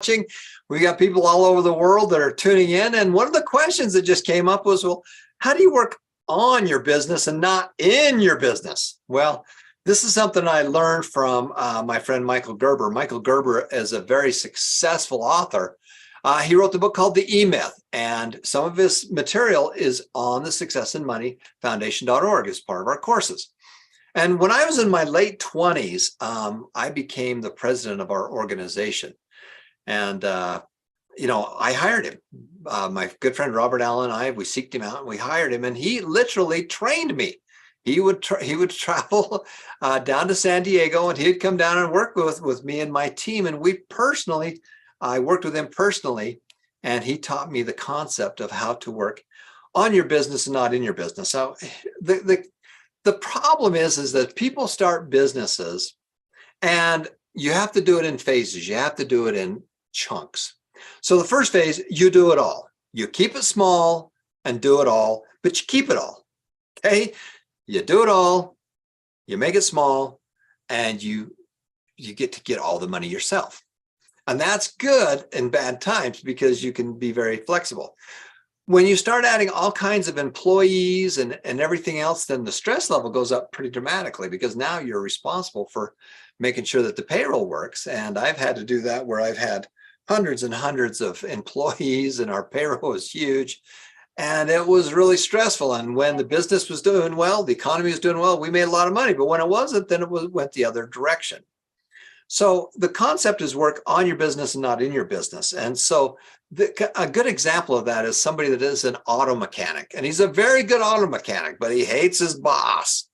watching. We got people all over the world that are tuning in. And one of the questions that just came up was, well, how do you work on your business and not in your business? Well, this is something I learned from my friend Michael Gerber. Michael Gerber is a very successful author. He wrote the book called The E-Myth, and some of his material is on the Success and Money Foundation.org as part of our courses. And when I was in my late 20s, I became the president of our organization. And, I hired him. My good friend Robert Allen and we seeked him out and we hired him, and he literally trained me. He would travel down to San Diego, and he'd come down and work with me and my team. And I worked with him personally, and he taught me the concept of how to work on your business and not in your business. So the problem is that people start businesses, and you have to do it in phases. You have to do it in chunks. So the first phase, you do it all. You keep it small and do it all, but you keep it all. Okay? You do it all, you make it small, and you get to get all the money yourself. And that's good in bad times because you can be very flexible. When you start adding all kinds of employees and everything else, then the stress level goes up pretty dramatically, because now you're responsible for making sure that the payroll works. And I've had to do that where I've had hundreds and hundreds of employees, and our payroll is huge. And it was really stressful. And when the business was doing well, the economy was doing well, we made a lot of money. But when it wasn't, then it went the other direction. So the concept is work on your business and not in your business. And so a good example of that is somebody that is an auto mechanic. And he's a very good auto mechanic, but he hates his boss.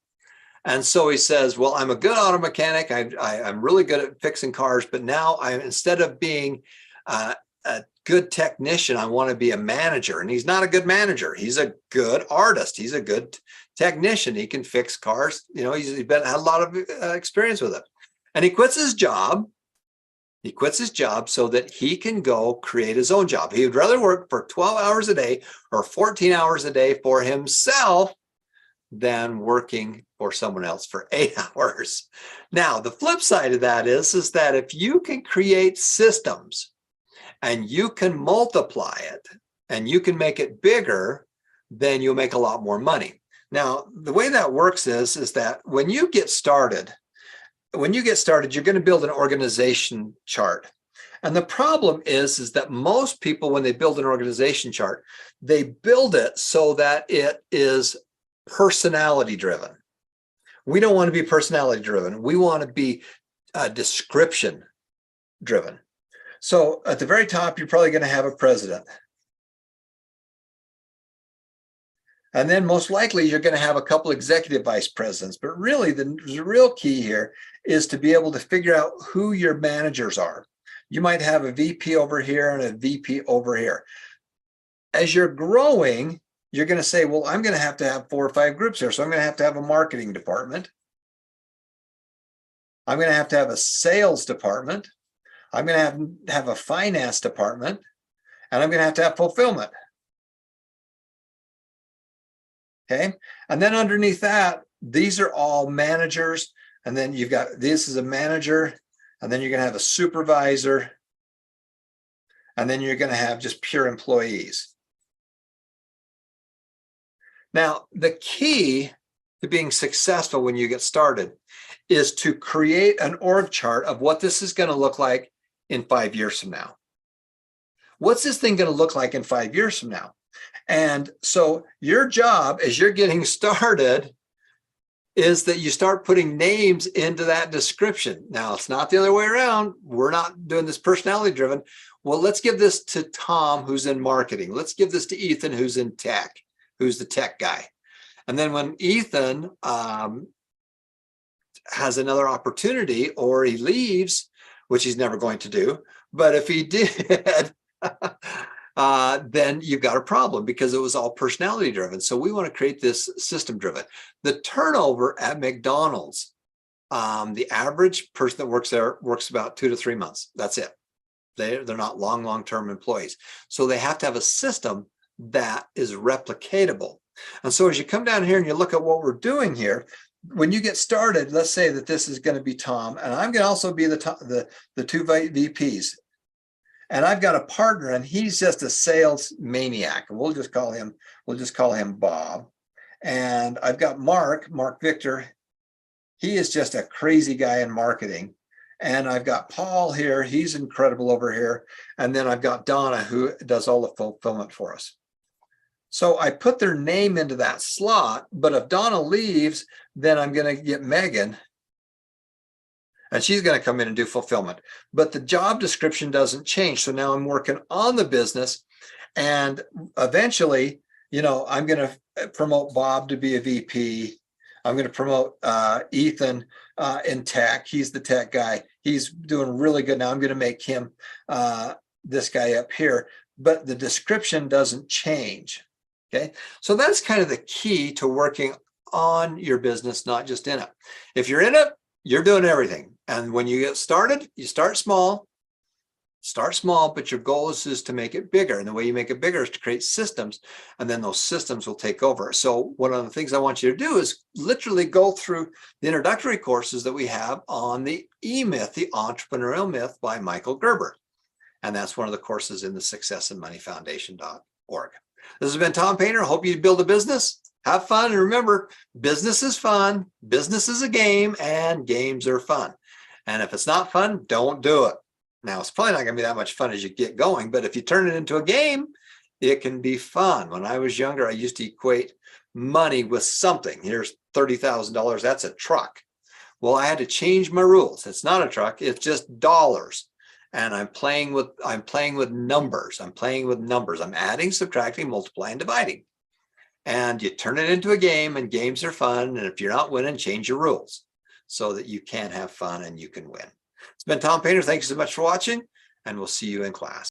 And so he says, well, I'm a good auto mechanic. I'm really good at fixing cars. But now instead of being a good technician, I want to be a manager. And he's not a good manager. He's a good artist. He's a good technician. He can fix cars. He's had a lot of experience with it. And he quits his job. He quits his job so that he can go create his own job. He would rather work for 12 hours a day or 14 hours a day for himself than working for someone else for 8 hours. Now, the flip side of that is that if you can create systems and you can multiply it and you can make it bigger, then you'll make a lot more money. Now, the way that works is that when you get started, you're going to build an organization chart. And the problem is that most people, when they build an organization chart, they build it so that it is personality driven. We don't want to be personality driven. We want to be description driven. So at the very top, you're probably going to have a president. And then most likely you're going to have a couple executive vice presidents. But really, the real key here is to be able to figure out who your managers are. You might have a VP over here and a VP over here. As you're growing, you're going to say, well, I'm going to have 4 or 5 groups here. So I'm going to have a marketing department. I'm going to have a sales department. I'm going to have a finance department. And I'm going to have fulfillment. Okay. And then underneath that, these are all managers. And then you've got, this is a manager. And then you're going to have a supervisor. And then you're going to have just pure employees. Now, the key to being successful when you get started is to create an org chart of what this is going to look like in 5 years from now. What's this thing going to look like in 5 years from now? And so your job as you're getting started is that you start putting names into that description. Now, it's not the other way around. We're not doing this personality driven. Well, let's give this to Tom, who's in marketing. Let's give this to Ethan, who's in tech, who's the tech guy. And then when Ethan has another opportunity or he leaves, which he's never going to do, but if he did, then you've got a problem because it was all personality driven. So we want to create this system driven. The turnover at McDonald's, the average person that works there works about 2 to 3 months. That's it. They're not long-term employees. So they have to have a system that is replicatable. And so as you come down here and you look at what we're doing here, when you get started, let's say that this is going to be Tom, and I'm going to also be the 2 VPs. And I've got a partner, and he's just a sales maniac. And we'll just call him Bob. And I've got Mark Victor. He is just a crazy guy in marketing. And I've got Paul here. He's incredible over here. And then I've got Donna, who does all the fulfillment for us. So I put their name into that slot, but if Donna leaves, then I'm going to get Megan, and she's going to come in and do fulfillment. But the job description doesn't change. So now I'm working on the business, and eventually, I'm going to promote Bob to be a VP. I'm going to promote Ethan in tech. He's the tech guy. He's doing really good now. I'm going to make him this guy up here, but the description doesn't change. Okay, so that's kind of the key to working on your business, not just in it. If you're in it, you're doing everything. And when you get started, you start small, but your goal is to make it bigger. And the way you make it bigger is to create systems, and then those systems will take over. So one of the things I want you to do is literally go through the introductory courses that we have on the E-Myth, the Entrepreneurial Myth by Michael Gerber. And that's one of the courses in the successandmoneyfoundation.org. This has been Tom Painter. Hope you build a business. Have fun. And remember, business is fun. Business is a game, and games are fun. And if it's not fun, don't do it. Now, it's probably not going to be that much fun as you get going, but if you turn it into a game, it can be fun. When I was younger, I used to equate money with something. Here's $30,000. That's a truck. Well, I had to change my rules. It's not a truck. It's just dollars. And I'm playing with numbers. I'm adding, subtracting, multiplying, dividing. And you turn it into a game, and games are fun. And if you're not winning, change your rules so that you can have fun and you can win. It's been Tom Painter. Thank you so much for watching, and we'll see you in class.